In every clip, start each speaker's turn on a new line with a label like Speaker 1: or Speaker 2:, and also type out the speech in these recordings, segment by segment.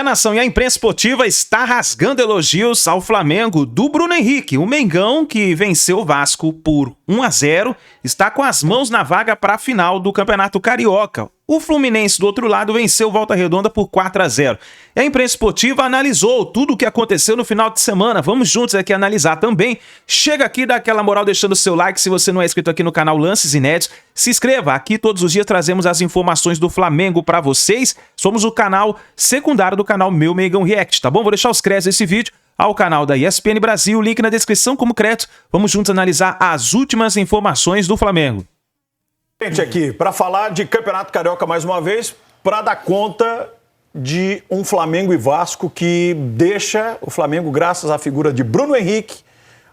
Speaker 1: Nação, e a imprensa esportiva está rasgando elogios ao Flamengo do Bruno Henrique. O Mengão, que venceu o Vasco por 1-0, está com as mãos na vaga para a final do Campeonato Carioca. O Fluminense, do outro lado, venceu o Volta Redonda por 4-0. E a imprensa esportiva analisou tudo o que aconteceu no final de semana. Vamos juntos aqui analisar também. Chega aqui, dá aquela moral deixando o seu like. Se você não é inscrito aqui no canal Lances Inéditos, se inscreva. Aqui todos os dias trazemos as informações do Flamengo para vocês. Somos o canal secundário do canal Meu Mengão React, tá bom? Vou deixar os créditos desse vídeo ao canal da ESPN Brasil, link na descrição como crédito. Vamos juntos analisar as últimas informações do Flamengo.
Speaker 2: Gente, aqui para falar de Campeonato Carioca mais uma vez, para dar conta de um Flamengo e Vasco que deixa o Flamengo, graças à figura de Bruno Henrique,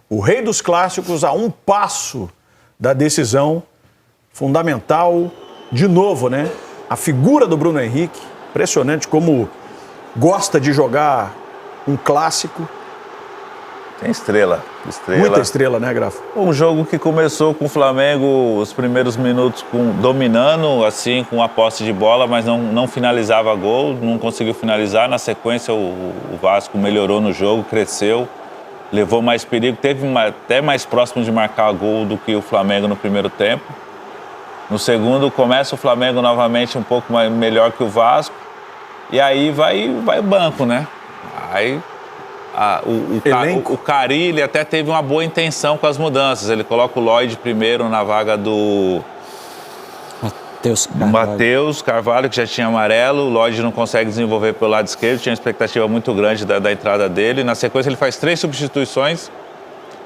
Speaker 2: o rei dos clássicos, a um passo da decisão fundamental. De novo, né? A figura do Bruno Henrique, impressionante como gosta de jogar um clássico.
Speaker 3: Tem estrela.
Speaker 2: Muita estrela, né, Grafa?
Speaker 3: Um jogo que começou com o Flamengo os primeiros minutos dominando, assim, com a posse de bola, mas não finalizava gol, não conseguiu finalizar. Na sequência, o Vasco melhorou no jogo, cresceu, levou mais perigo, teve até mais próximo de marcar gol do que o Flamengo no primeiro tempo. No segundo, começa o Flamengo novamente um pouco melhor que o Vasco, e aí vai o banco, né? Aí o Carille, ele até teve uma boa intenção com as mudanças. Ele coloca o Lloyd primeiro na vaga do Matheus Carvalho, que já tinha amarelo. O Lloyd não consegue desenvolver pelo lado esquerdo, tinha uma expectativa muito grande da entrada dele. Na sequência, ele faz 3 substituições.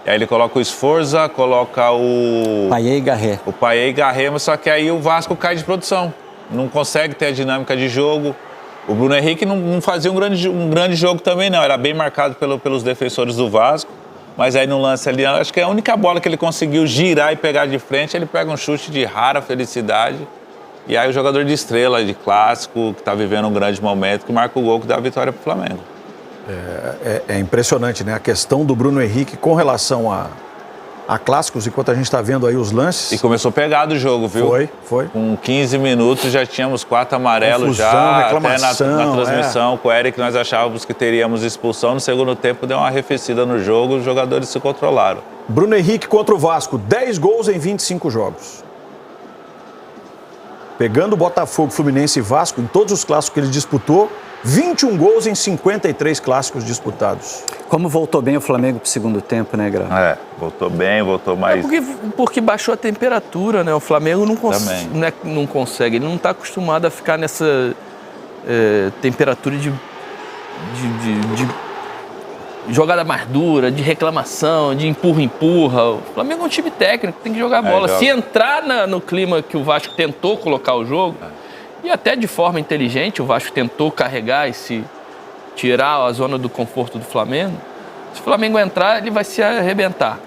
Speaker 3: E aí ele coloca o Sforza, coloca o
Speaker 4: Payet e Garré.
Speaker 3: O Payet e Garré, mas só que aí o Vasco cai de produção. Não consegue ter a dinâmica de jogo. O Bruno Henrique não fazia um grande jogo também, não. Era bem marcado pelos defensores do Vasco. Mas aí no lance ali, acho que é a única bola que ele conseguiu girar e pegar de frente, ele pega um chute de rara felicidade. E aí o jogador de estrela, de clássico, que está vivendo um grande momento, que marca o gol que dá a vitória para o Flamengo.
Speaker 2: É impressionante, né? A questão do Bruno Henrique com relação a clássicos, enquanto a gente está vendo aí os lances.
Speaker 3: E começou pegado o jogo, viu?
Speaker 2: Foi.
Speaker 3: Com 15 minutos já tínhamos 4 amarelos.
Speaker 2: Confusão,
Speaker 3: já.
Speaker 2: reclamação,
Speaker 3: até na transmissão com o Eric nós achávamos que teríamos expulsão. No segundo tempo deu uma arrefecida no jogo, os jogadores se controlaram.
Speaker 2: Bruno Henrique contra o Vasco, 10 gols em 25 jogos. Pegando Botafogo, Fluminense e Vasco, em todos os clássicos que ele disputou, 21 gols em 53 clássicos disputados.
Speaker 4: Como voltou bem o Flamengo pro segundo tempo, né, Gra?
Speaker 3: Voltou bem, voltou mais...
Speaker 5: Porque baixou a temperatura, né? O Flamengo não consegue, ele não está acostumado a ficar nessa temperatura de jogada mais dura, de reclamação, de empurra-empurra. O Flamengo é um time técnico, tem que jogar bola. Se entrar no clima que o Vasco tentou colocar o jogo... E até de forma inteligente, o Vasco tentou carregar e se tirar a zona do conforto do Flamengo. Se o Flamengo entrar, ele vai se arrebentar.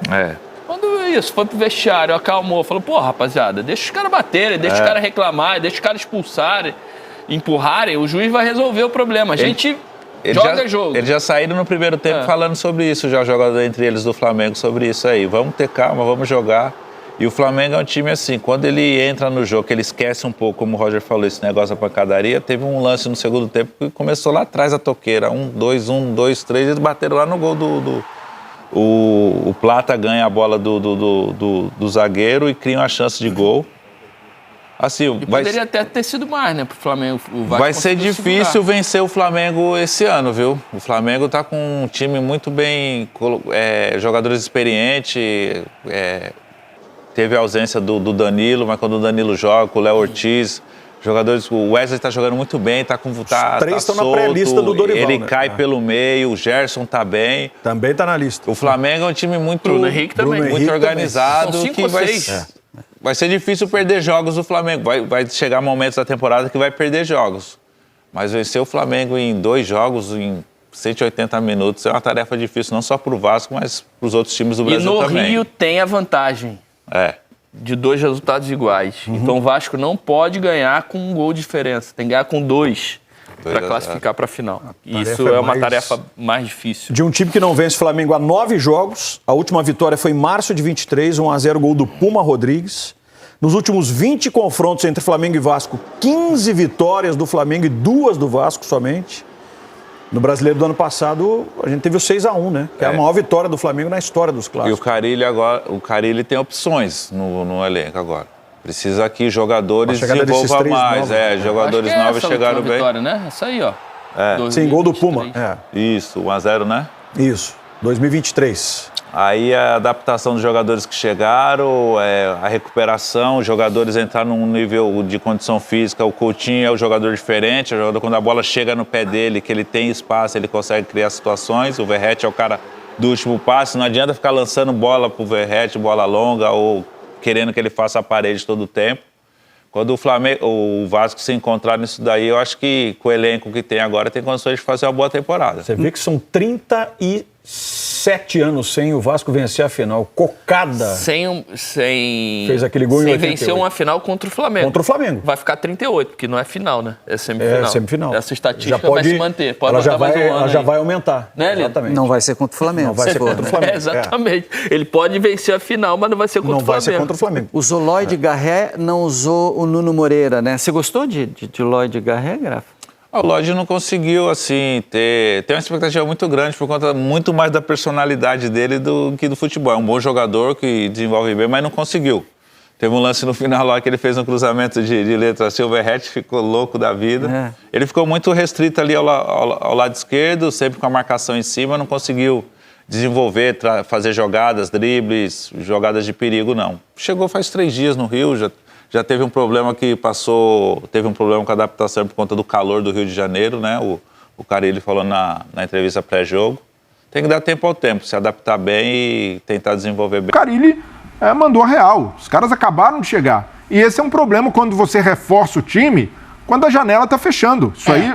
Speaker 5: Quando isso, foi pro vestiário, acalmou, falou, pô, rapaziada, deixa os caras baterem, deixa os caras reclamarem, deixa os caras expulsarem, empurrarem, o juiz vai resolver o problema. A gente joga jogo.
Speaker 3: Eles já saíram no primeiro tempo falando sobre isso, já jogador entre eles do Flamengo, sobre isso aí. Vamos ter calma, vamos jogar. E o Flamengo é um time assim, quando ele entra no jogo, que ele esquece um pouco, como o Roger falou, esse negócio da pancadaria, teve um lance no segundo tempo que começou lá atrás a toqueira, 1, 2, 3, eles bateram lá no gol o Plata ganha a bola do zagueiro e cria uma chance de gol. Assim,
Speaker 5: poderia até ter sido mais, né, pro Flamengo.
Speaker 3: Vai ser difícil vencer o Flamengo esse ano, viu? O Flamengo tá com um time muito bem, jogadores experientes, teve a ausência do Danilo, mas quando o Danilo joga, com o Léo Ortiz, jogadores, o Wesley está jogando muito bem, os
Speaker 2: 3 estão na pré-lista do Dorival.
Speaker 3: Ele cai pelo meio, o Gerson está bem.
Speaker 2: Também está na lista.
Speaker 3: O Flamengo é um time muito,
Speaker 5: Bruno Henrique também.
Speaker 3: Muito organizado.
Speaker 5: São 5 ou 6.
Speaker 3: Vai ser difícil perder jogos do Flamengo. Vai chegar momentos da temporada que vai perder jogos. Mas vencer o Flamengo em 2 jogos, em 180 minutos, é uma tarefa difícil, não só para o Vasco, mas para os outros times do Brasil também.
Speaker 5: E no Rio tem a vantagem. De 2 resultados iguais. Então o Vasco não pode ganhar com um gol de diferença. Tem que ganhar com 2 para classificar para a final. E isso é uma tarefa mais difícil.
Speaker 2: De um time que não vence o Flamengo há 9 jogos. A última vitória foi em março de 23, 1-0 gol do Puma Rodrigues. Nos últimos 20 confrontos entre Flamengo e Vasco, 15 vitórias do Flamengo e 2 do Vasco somente. No Brasileiro do ano passado, a gente teve o 6-1, né? Que é a maior vitória do Flamengo na história dos clássicos.
Speaker 3: E o Carille tem opções no elenco agora. Precisa que jogadores desenvolvam mais. Jogadores novos chegaram bem.
Speaker 5: Vitória, né? Essa aí, ó.
Speaker 2: Sim, gol do Puma.
Speaker 3: Isso, 1-0, né?
Speaker 2: Isso, 2023.
Speaker 3: Aí a adaptação dos jogadores que chegaram, a recuperação, os jogadores entraram num nível de condição física. O Coutinho é um jogador diferente, é um jogador, quando a bola chega no pé dele, que ele tem espaço, ele consegue criar situações. O Verratti é o cara do último passe, não adianta ficar lançando bola pro Verratti, bola longa, ou querendo que ele faça a parede todo o tempo. Quando o Vasco se encontrar nisso daí, eu acho que com o elenco que tem agora tem condições de fazer uma boa temporada.
Speaker 2: Você vê que são 37 anos sem o Vasco vencer a final. Cocada.
Speaker 5: Fez
Speaker 2: aquele gol em 88.
Speaker 5: Sem vencer uma final contra o Flamengo.
Speaker 2: Contra o Flamengo.
Speaker 5: Vai ficar 38, porque não é final, né? É semifinal.
Speaker 2: É semifinal.
Speaker 5: Essa estatística vai se manter. Pode
Speaker 2: ela já vai aumentar.
Speaker 5: Né,
Speaker 2: exatamente.
Speaker 4: Não vai ser contra o Flamengo.
Speaker 2: Não vai ser contra o Flamengo.
Speaker 5: Exatamente. Ele pode vencer a final, mas não vai ser contra o Flamengo.
Speaker 2: Não vai ser contra o Flamengo.
Speaker 4: O Lloyd Garré não usou o Nuno Moreira, né? Você gostou de Lloyd Garré, Grafa?
Speaker 3: O Lloyd não conseguiu, assim, ter uma expectativa muito grande por conta muito mais da personalidade dele do que do futebol. É um bom jogador que desenvolve bem, mas não conseguiu. Teve um lance no final lá que ele fez um cruzamento de letra assim, o Verratti ficou louco da vida. Ele ficou muito restrito ali ao lado esquerdo, sempre com a marcação em cima, não conseguiu desenvolver, fazer jogadas, dribles, jogadas de perigo, não. Chegou faz 3 dias no Rio, já teve um problema teve um problema com a adaptação por conta do calor do Rio de Janeiro, né? O Carille falou na entrevista pré-jogo. Tem que dar tempo ao tempo, se adaptar bem e tentar desenvolver bem.
Speaker 6: O Carille mandou a real, os caras acabaram de chegar. E esse é um problema quando você reforça o time, quando a janela está fechando. Isso aí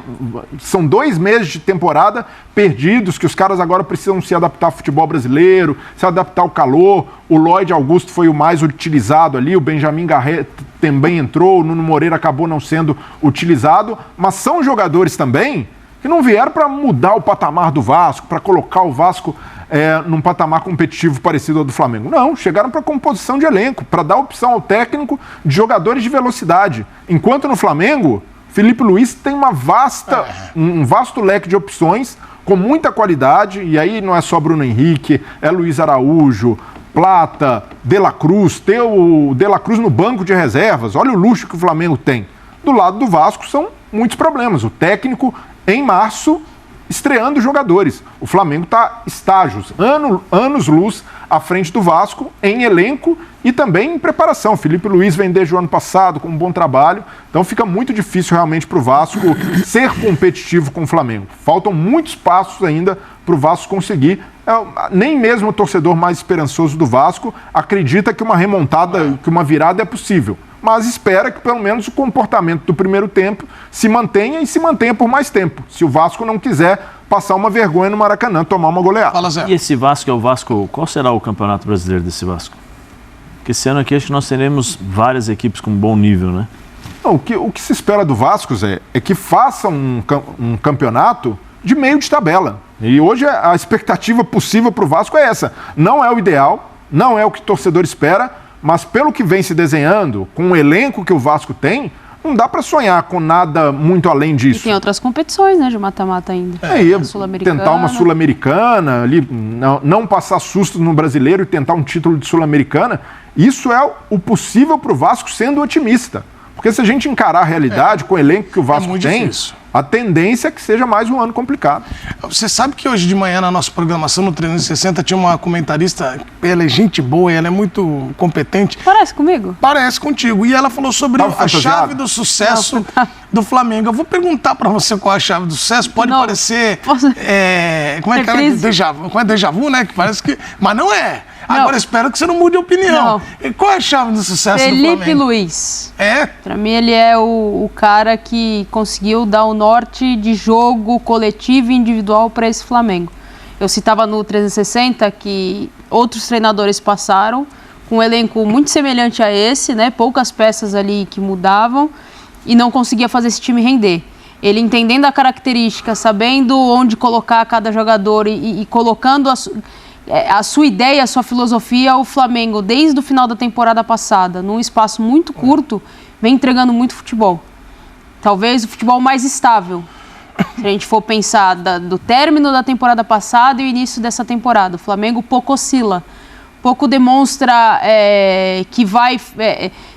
Speaker 6: são 2 meses de temporada perdidos, que os caras agora precisam se adaptar ao futebol brasileiro, se adaptar ao calor. O Lloyd Augusto foi o mais utilizado ali, o Benjamin Garré também entrou, o Nuno Moreira acabou não sendo utilizado, mas são jogadores também que não vieram para mudar o patamar do Vasco, para colocar o Vasco num patamar competitivo parecido ao do Flamengo. Não, chegaram para composição de elenco, para dar opção ao técnico de jogadores de velocidade. Enquanto no Flamengo, Felipe Luiz tem um vasto leque de opções, com muita qualidade, e aí não é só Bruno Henrique, é Luiz Araújo, Plata, De La Cruz, ter o De La Cruz no banco de reservas, olha o luxo que o Flamengo tem. Do lado do Vasco são muitos problemas. O técnico, em março, estreando jogadores. O Flamengo está estágios, anos-luz à frente do Vasco em elenco e também em preparação. Felipe Luiz vem desde o ano passado com um bom trabalho, então fica muito difícil realmente para o Vasco ser competitivo com o Flamengo. Faltam muitos passos ainda para o Vasco conseguir. Nem mesmo o torcedor mais esperançoso do Vasco acredita que uma remontada, que uma virada é possível. Mas espera que pelo menos o comportamento do primeiro tempo se mantenha e se mantenha por mais tempo. Se o Vasco não quiser passar uma vergonha no Maracanã, tomar uma goleada.
Speaker 7: Fala, Zé. E esse Vasco é o Vasco, qual será o campeonato brasileiro desse Vasco? Porque esse ano aqui acho que nós teremos várias equipes com bom nível, né?
Speaker 6: Não, o que se espera do Vasco, Zé, é que faça um campeonato de meio de tabela. E hoje a expectativa possível para o Vasco é essa. Não é o ideal, não é o que o torcedor espera, mas pelo que vem se desenhando, com o elenco que o Vasco tem, não dá para sonhar com nada muito além disso.
Speaker 8: E tem outras competições, né, de mata-mata ainda.
Speaker 6: Tentar uma Sul-Americana, ali, não passar sustos no Brasileiro e tentar um título de Sul-Americana, isso é o possível para o Vasco sendo otimista. Porque se a gente encarar a realidade com o elenco que o Vasco tem, difícil. A tendência é que seja mais um ano complicado.
Speaker 9: Você sabe que hoje de manhã na nossa programação no 360 tinha uma comentarista, ela é gente boa, ela é muito competente.
Speaker 8: Parece comigo?
Speaker 9: Parece contigo. E ela falou sobre a chave do sucesso do Flamengo. Eu vou perguntar pra você qual é a chave do sucesso. Pode parecer... como é que é? Déjà vu, né? Que parece que... Mas não é. Não. Agora espero que você não mude de opinião. Não. E qual é a chave do sucesso do Flamengo?
Speaker 8: Felipe Luiz.
Speaker 9: É?
Speaker 8: Pra mim ele é o cara que conseguiu dar o norte de jogo coletivo e individual para esse Flamengo. Eu citava no 360 que outros treinadores passaram com um elenco muito semelhante a esse, né? Poucas peças ali que mudavam e não conseguia fazer esse time render. Ele entendendo a característica, sabendo onde colocar cada jogador e colocando a sua ideia, a sua filosofia, o Flamengo, desde o final da temporada passada, num espaço muito curto, vem entregando muito futebol. Talvez o futebol mais estável. Se a gente for pensar do término da temporada passada e o início dessa temporada, o Flamengo pouco oscila, pouco demonstra que vai,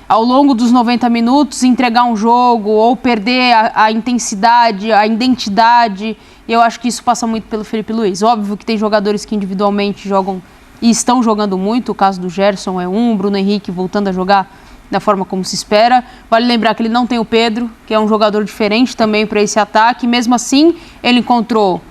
Speaker 8: ao longo dos 90 minutos, entregar um jogo ou perder a intensidade, a identidade. E eu acho que isso passa muito pelo Felipe Luiz. Óbvio que tem jogadores que individualmente jogam e estão jogando muito. O caso do Gerson é um, Bruno Henrique voltando a jogar da forma como se espera. Vale lembrar que ele não tem o Pedro, que é um jogador diferente também para esse ataque. Mesmo assim, ele encontrou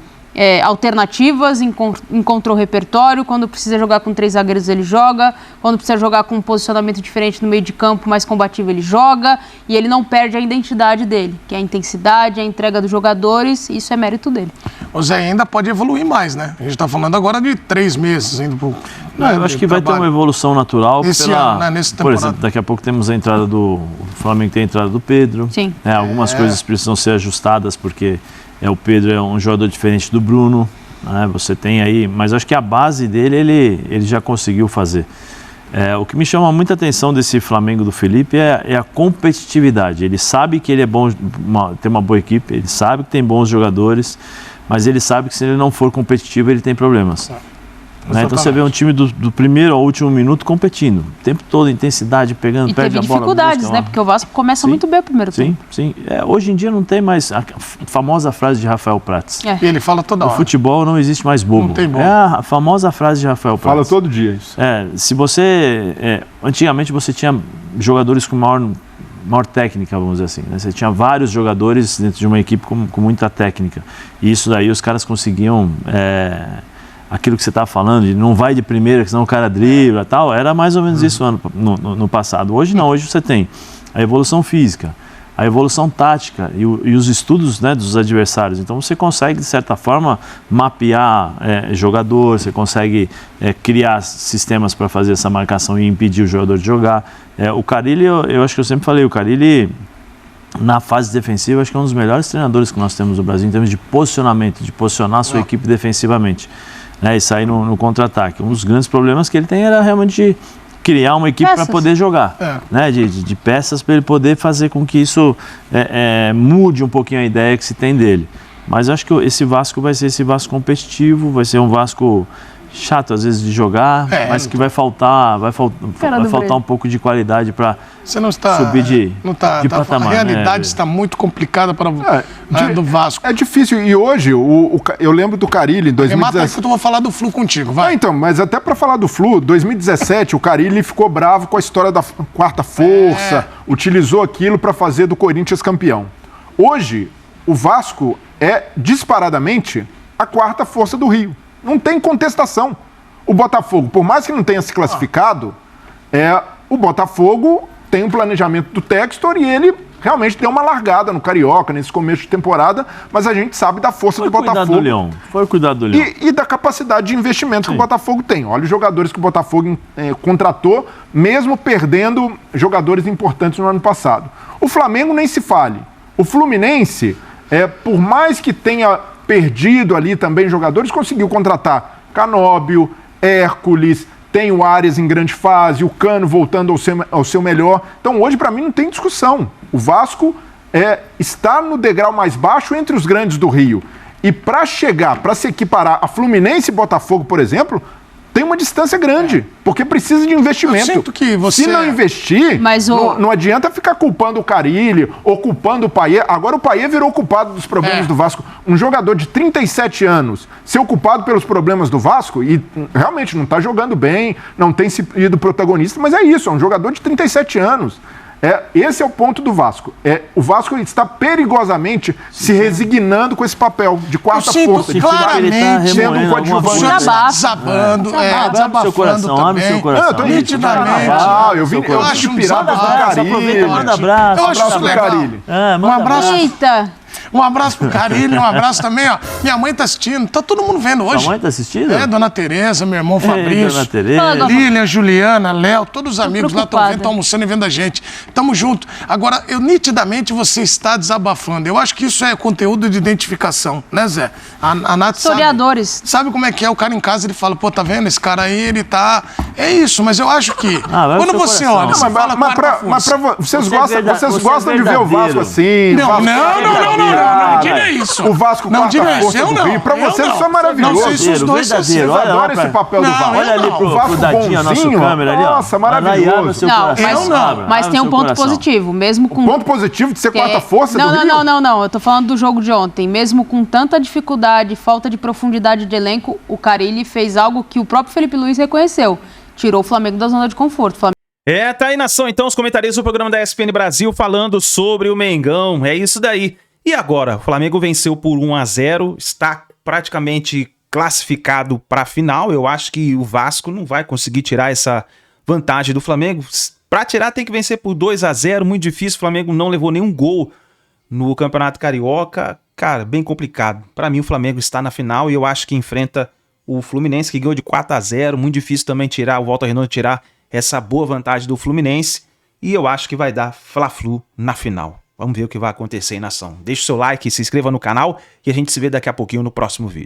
Speaker 8: alternativas, encontrou repertório. Quando precisa jogar com 3 zagueiros, ele joga. Quando precisa jogar com um posicionamento diferente no meio de campo, mais combativo, ele joga. E ele não perde a identidade dele, que é a intensidade, a entrega dos jogadores. Isso é mérito dele.
Speaker 9: O Zé ainda pode evoluir mais, né? A gente está falando agora de 3 meses indo pro...
Speaker 7: Não, eu acho que vai ter uma evolução natural.
Speaker 9: Esse ano, né? Nesse
Speaker 7: por exemplo, daqui a pouco temos a entrada o Flamengo tem a entrada do Pedro.
Speaker 8: Sim.
Speaker 7: Algumas coisas precisam ser ajustadas, porque o Pedro é um jogador diferente do Bruno. Né? Você tem aí... Mas acho que a base dele, ele já conseguiu fazer. O que me chama muita atenção desse Flamengo do Felipe é a competitividade. Ele sabe que ele é bom, tem uma boa equipe, ele sabe que tem bons jogadores, mas ele sabe que se ele não for competitivo, ele tem problemas. Né? Então você vê um time do primeiro ao último minuto competindo, o tempo todo, intensidade, pegando,
Speaker 8: e
Speaker 7: perde a bola.
Speaker 8: E teve dificuldades, né? Porque o Vasco começa muito bem o primeiro tempo.
Speaker 7: Sim. Hoje em dia não tem mais a famosa frase de Rafael Prats.
Speaker 9: Ele fala toda hora.
Speaker 7: No futebol não existe mais bobo.
Speaker 9: Não tem bobo.
Speaker 7: É a famosa frase de Rafael Prats.
Speaker 6: Fala todo dia isso.
Speaker 7: Se você... antigamente você tinha jogadores com maior técnica, vamos dizer assim. Né? Você tinha vários jogadores dentro de uma equipe com muita técnica. E isso daí os caras conseguiam... aquilo que você estava falando, de não vai de primeira, que senão o cara dribla e tal, era mais ou menos isso no passado. Hoje não, hoje você tem a evolução física, a evolução tática e os estudos, né, dos adversários. Então você consegue, de certa forma, mapear jogador, você consegue criar sistemas para fazer essa marcação e impedir o jogador de jogar. O Carille, eu acho que eu sempre falei, o Carille, na fase defensiva, acho que é um dos melhores treinadores que nós temos no Brasil em termos de posicionamento, de posicionar a sua equipe defensivamente. E sair no contra-ataque. Um dos grandes problemas que ele tem era realmente criar uma equipe para poder jogar. Né? De peças para ele poder fazer com que isso mude um pouquinho a ideia que se tem dele. Mas eu acho que esse Vasco vai ser esse Vasco competitivo, vai ser um Vasco chato às vezes de jogar, mas que vai faltar um pouco de qualidade para subir de patamar.
Speaker 9: A realidade está muito complicada para do Vasco.
Speaker 6: É difícil. E hoje, eu lembro do Carille em 2017.
Speaker 9: Eu vou falar do Flu contigo, vai.
Speaker 6: Então, mas até para falar do Flu, 2017, o Carille ficou bravo com a história da quarta força, utilizou aquilo para fazer do Corinthians campeão. Hoje, o Vasco é disparadamente a quarta força do Rio. Não tem contestação. O Botafogo, por mais que não tenha se classificado, o Botafogo tem um planejamento do Textor e ele realmente deu uma largada no Carioca nesse começo de temporada, mas a gente sabe da força do Botafogo.
Speaker 7: Foi cuidado do Leão.
Speaker 6: E da capacidade de investimento que o Botafogo tem. Olha os jogadores que o Botafogo contratou, mesmo perdendo jogadores importantes no ano passado. O Flamengo nem se fale. O Fluminense, por mais que tenha perdido ali também jogadores, conseguiu contratar Canóbio, Hércules, tem o Arias em grande fase, o Cano voltando ao seu melhor. Então hoje para mim não tem discussão. O Vasco está no degrau mais baixo entre os grandes do Rio. E para se equiparar a Fluminense e Botafogo, por exemplo, tem uma distância grande, porque precisa de investimento.
Speaker 9: Eu sinto que você...
Speaker 6: Se não investir, não adianta ficar culpando o Carille ou culpando o Payet. Agora o Payet virou culpado dos problemas do Vasco. Um jogador de 37 anos ser o culpado pelos problemas do Vasco, e realmente não está jogando bem, não tem sido protagonista, mas é isso, é um jogador de 37 anos. Esse é o ponto do Vasco. O Vasco está perigosamente se resignando com esse papel de quarta força.
Speaker 9: Claramente,
Speaker 6: sendo um coadjuvante.
Speaker 9: Desabando, desabafando também.
Speaker 7: Abre seu coração.
Speaker 6: Eu tô nitidamente. Eu acho piratas do Carille.
Speaker 7: Manda abraço.
Speaker 9: Eu acho isso legal. Um abraço.
Speaker 8: Eita!
Speaker 9: Um abraço pro Carille, um abraço também, ó. Minha mãe tá assistindo, tá todo mundo vendo hoje.
Speaker 7: Sua mãe tá assistindo?
Speaker 9: Dona Tereza, meu irmão Fabrício.
Speaker 7: Dona Tereza.
Speaker 9: Lilian, Juliana, Léo, todos os amigos lá estão vendo, estão almoçando e vendo a gente. Tamo junto. Agora, nitidamente você está desabafando. Eu acho que isso é conteúdo de identificação, né, Zé? A Nath
Speaker 8: historiadores.
Speaker 9: Sabe como é que é? O cara em casa, ele fala, pô, tá vendo? Esse cara aí, ele tá... É isso, mas eu acho que... quando você olha, você fala...
Speaker 6: Mas vocês gostam de ver o Vasco assim?
Speaker 9: Não. não diga isso.
Speaker 6: O Vasco
Speaker 9: não
Speaker 6: quarta
Speaker 9: diga
Speaker 6: força
Speaker 9: isso.
Speaker 6: do Rio. Pra você isso é maravilhoso.
Speaker 9: Não sei se os dois são
Speaker 6: Vocês adoram esse papel do Vasco.
Speaker 7: Olha ali pro Dadinho, a nossa câmera ali, ó.
Speaker 6: Nossa, maravilhoso.
Speaker 8: Mas tem um ponto positivo, mesmo com...
Speaker 6: Ponto positivo de ser quarta força do Rio?
Speaker 8: Não. Eu tô falando do jogo de ontem. Mesmo com tanta dificuldade, falta de profundidade de elenco, o Carille fez algo que o próprio Felipe Luiz reconheceu. Tirou o Flamengo da zona de conforto.
Speaker 1: Tá aí, nação, então, os comentaristas do programa da ESPN Brasil falando sobre o Mengão. É isso daí. E agora? O Flamengo venceu por 1-0, está praticamente classificado para a final. Eu acho que o Vasco não vai conseguir tirar essa vantagem do Flamengo. Para tirar tem que vencer por 2-0, muito difícil. O Flamengo não levou nenhum gol no Campeonato Carioca. Cara, bem complicado. Para mim o Flamengo está na final e eu acho que enfrenta o Fluminense, que ganhou de 4-0. Muito difícil também tirar, o Volta Redonda tirar essa boa vantagem do Fluminense. E eu acho que vai dar Fla-Flu na final. Vamos ver o que vai acontecer aí, nação. Deixe o seu like, se inscreva no canal e a gente se vê daqui a pouquinho no próximo vídeo.